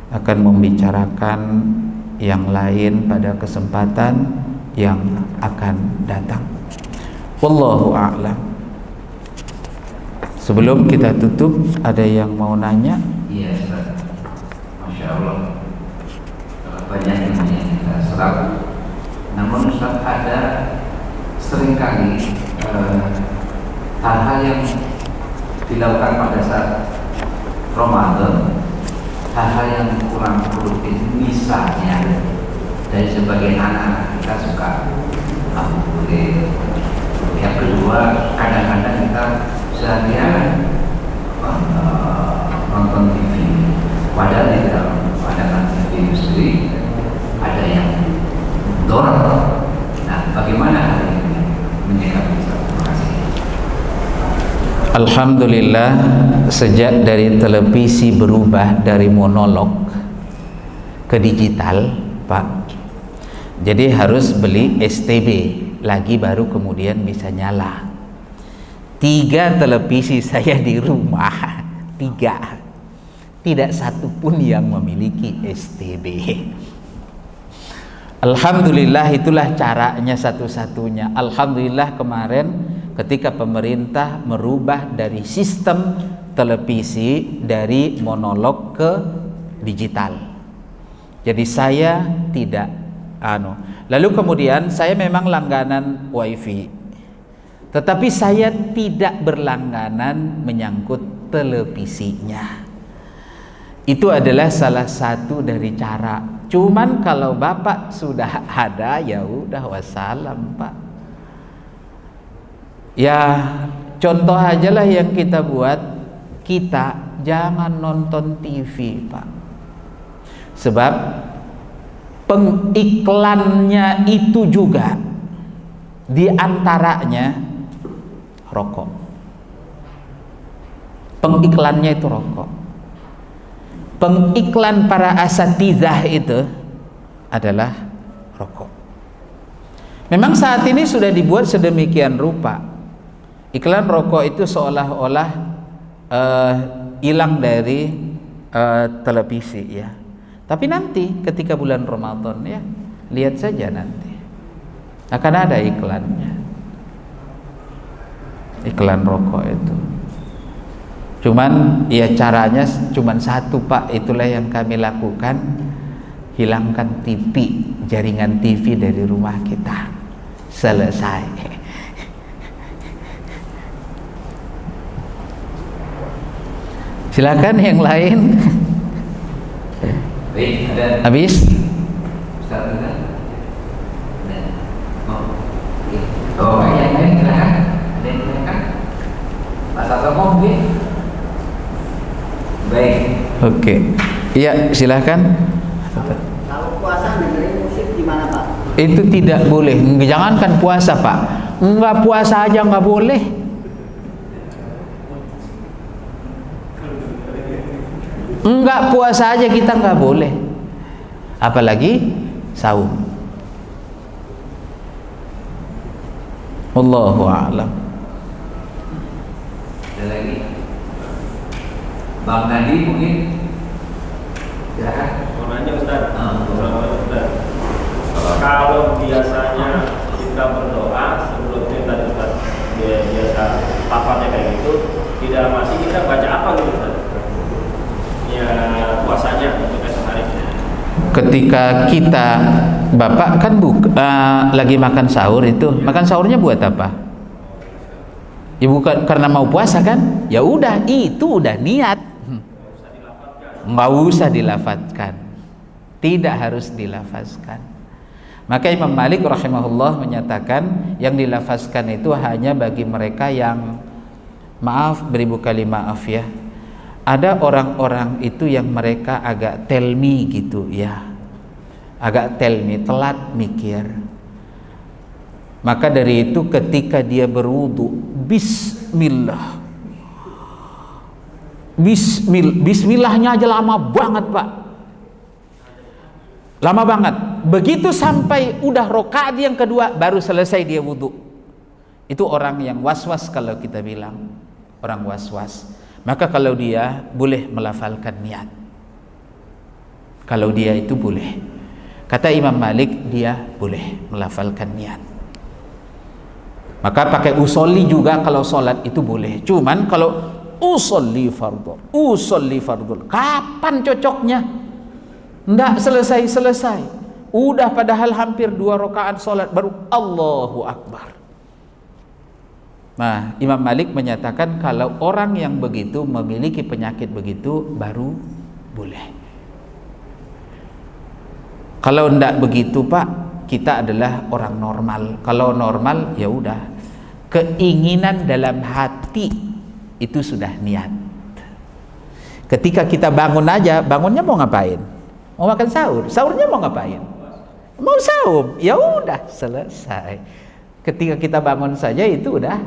akan membicarakan yang lain pada kesempatan yang akan datang. Wallahu a'lam. Sebelum kita tutup, ada yang mau nanya? Iya, Ustaz. Masya Allah. Banyak yang kita serap. Namun Ustaz, ada seringkali hal-hal yang dilakukan pada saat Ramadan, hal-hal yang kurang produktif. Misalnya dari sebagian anak kita suka boleh. Yang kedua, kadang-kadang kita seharian nonton TV, padahal di dalam pandangan TV itu sendiri ada yang dorong. Nah, bagaimana hal ini menyikapi? Terima kasih. Alhamdulillah, sejak dari televisi berubah dari monolog ke digital, Pak, jadi harus beli STB lagi baru kemudian bisa nyala. 3 televisi saya di rumah, 3, tidak satu pun yang memiliki STB. Alhamdulillah, itulah caranya satu-satunya. Alhamdulillah, kemarin ketika pemerintah merubah dari sistem televisi dari monolog ke digital, jadi saya tidak lalu kemudian saya memang langganan wifi, tetapi saya tidak berlangganan menyangkut televisinya. Itu adalah salah satu dari cara. Cuman kalau Bapak sudah ada, ya udah wassalam, Pak. Ya contoh aja lah yang kita buat, kita jangan nonton TV, Pak. Sebab pengiklannya itu juga diantaranya rokok. Pengiklannya itu rokok. Pengiklan para asatizah itu adalah rokok. Memang saat ini sudah dibuat sedemikian rupa. Iklan rokok itu seolah-olah hilang dari televisi, ya. Tapi nanti ketika bulan Ramadan, ya, lihat saja nanti akan ada iklannya. Iklan rokok itu. Cuman ya caranya cuman satu, Pak, itulah yang kami lakukan. Hilangkan TV, jaringan TV dari rumah kita. Selesai. Silakan yang lain. Habis? Oh, yang lain silakan. Ada yang silakan. Pak Satomo, baik. Oke. Iya, silakan. Kalau puasa dengerin musik gimana, Pak? Itu tidak boleh. Jangankan puasa, Pak. Enggak puasa aja enggak boleh. Enggak puasa aja kita enggak boleh. Apalagi saum. Wallahu a'lam. Ada lagi? Bang Nadi mungkin? Silakan. Mau nanya Ustaz? Ustaz. Kalau biasanya kita berdoa sebelum kita Ustaz, biasa lafaznya kayak gitu, di dalam hati kita baca apa gitu Ustaz? Ya puasanya untuk esok hari. Ketika kita, Bapak kan lagi makan sahur itu, makan sahurnya buat apa? Ya bukan karena mau puasa kan? Ya udah, itu udah niat. Nggak usah dilafatkan, tidak harus dilafazkan. Maka Imam Malik rahimahullah menyatakan yang dilafazkan itu hanya bagi mereka yang maaf, beribu kali maaf ya, ada orang-orang itu yang mereka agak tell me gitu ya, agak tell me, telat mikir. Maka dari itu ketika dia berwudu, bismillahnya aja lama banget Pak, lama banget. Begitu sampai udah rakaat yang kedua baru selesai dia wudu. Itu orang yang was-was, kalau kita bilang orang was-was. Maka kalau dia boleh melafalkan niat, kalau dia itu boleh. Kata Imam Malik, dia boleh melafalkan niat. Maka pakai usolli juga kalau sholat itu boleh. Cuman kalau usolli fardhu, kapan cocoknya? Nggak selesai. Udah padahal hampir 2 rakaat sholat baru Allahu Akbar. Nah, Imam Malik menyatakan kalau orang yang begitu, memiliki penyakit begitu, baru boleh. Kalau ndak begitu Pak, kita adalah orang normal. Kalau normal ya udah, keinginan dalam hati itu sudah niat. Ketika kita bangun aja, bangunnya mau ngapain? Mau makan sahur, sahurnya mau ngapain? Mau saum, ya udah selesai. Ketika kita bangun saja itu udah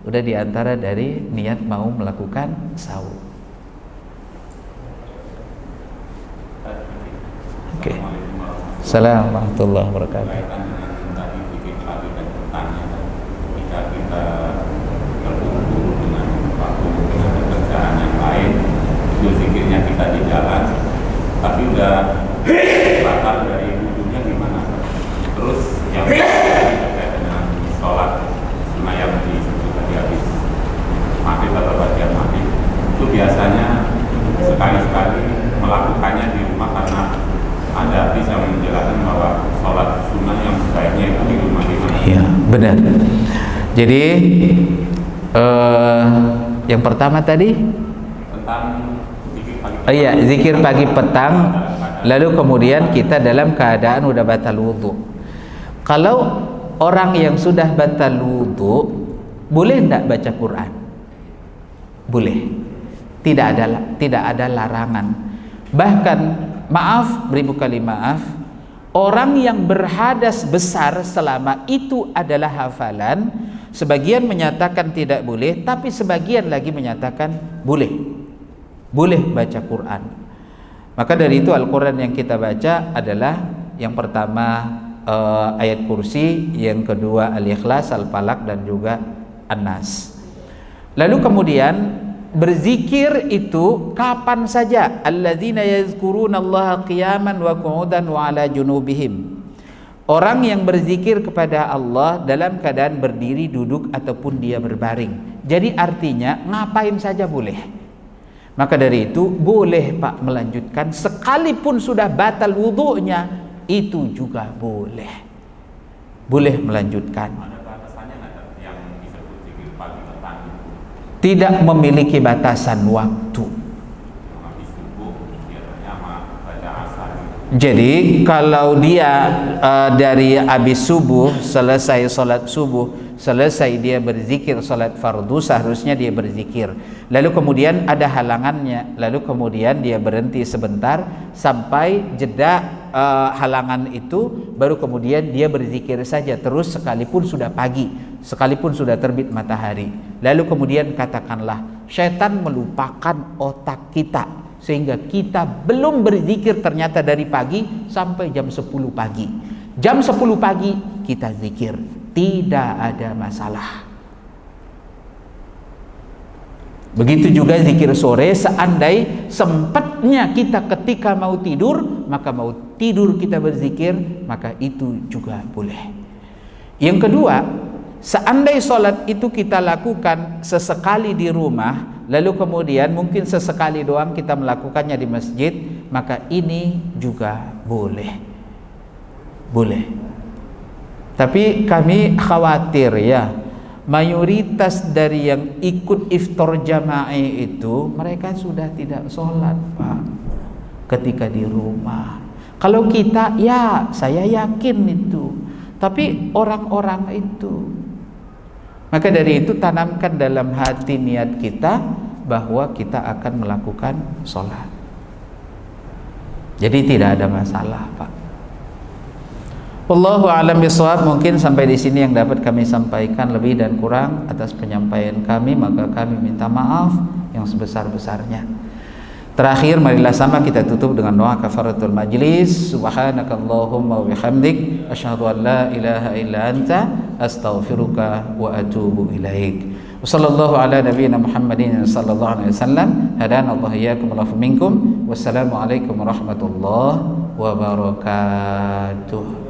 diantara dari niat mau melakukan sahur. Oke. Assalamualaikum warahmatullahi wabarakatuh. Zikirnya kita di jalan, tapi udah batal dari wudhunya gimana? Terus yang terkait dengan sholat sunnah yang disebut tadi habis maghrib atau bagian maghrib, itu biasanya sekali-sekali melakukannya di rumah karena ada hadis yang menjelaskan bahwa sholat sunnah yang sebaiknya itu di rumah gimana? Iya, benar. Jadi yang pertama tadi tentang zikir pagi petang, lalu kemudian kita dalam keadaan udah batal wudu. Kalau orang yang sudah batal wudu, boleh enggak baca Quran? Boleh. Tidak ada larangan. Bahkan maaf, beribu kali maaf, orang yang berhadas besar selama itu adalah hafalan, sebagian menyatakan tidak boleh, tapi sebagian lagi menyatakan boleh baca Quran. Maka dari itu Al-Quran yang kita baca adalah yang pertama ayat kursi, yang kedua Al-Ikhlas, Al-Falaq, dan juga An-Nas. Lalu kemudian berzikir itu kapan saja. Alladzina yazkurunallaha qiyaman wa qu'udan wa ala junubihim. Orang yang berzikir kepada Allah dalam keadaan berdiri, duduk, ataupun dia berbaring. Jadi artinya ngapain saja boleh. Maka dari itu boleh Pak melanjutkan sekalipun sudah batal wudunya, itu juga boleh melanjutkan. Ada batasannya nggak yang disebut zikir pagi petang? Tidak memiliki batasan waktu. Habis subuh biasanya baca asar. Jadi kalau dia dari habis subuh, selesai sholat subuh, selesai dia berzikir sholat fardu, seharusnya dia berzikir. Lalu kemudian ada halangannya, lalu kemudian dia berhenti sebentar sampai jeda halangan itu, baru kemudian dia berzikir saja terus sekalipun sudah pagi, sekalipun sudah terbit matahari. Lalu kemudian katakanlah syaitan melupakan otak kita sehingga kita belum berzikir ternyata dari pagi sampai jam 10 pagi. Jam 10 pagi kita zikir, tidak ada masalah. Begitu juga zikir sore, seandai sempatnya kita ketika mau tidur, maka mau tidur kita berzikir, maka itu juga boleh. Yang kedua, seandai sholat itu kita lakukan sesekali di rumah, lalu kemudian mungkin sesekali doang kita melakukannya di masjid, maka ini juga boleh. Tapi kami khawatir ya, mayoritas dari yang ikut iftar jamaah itu mereka sudah tidak sholat Pak ketika di rumah. Kalau kita, ya saya yakin itu, tapi orang-orang itu Maka dari itu tanamkan dalam hati niat kita bahwa kita akan melakukan sholat. Jadi tidak ada masalah, Pak. Wallahu a'lam bishawab. Mungkin sampai di sini yang dapat kami sampaikan. Lebih dan kurang atas penyampaian kami, maka kami minta maaf yang sebesar-besarnya. Terakhir, marilah sama kita tutup dengan doa kafaratul majlis. Subhanakallahumma wa bihamdik asyhadu an la ilaha illa anta astaghfiruka wa atubu ilaik. Wassallallahu ala nabiyyina Muhammadin sallallahu alaihi wasallam. Hadana Allah iyyakum wa minkum. Wassalamu alaikum warahmatullahi wabarakatuh.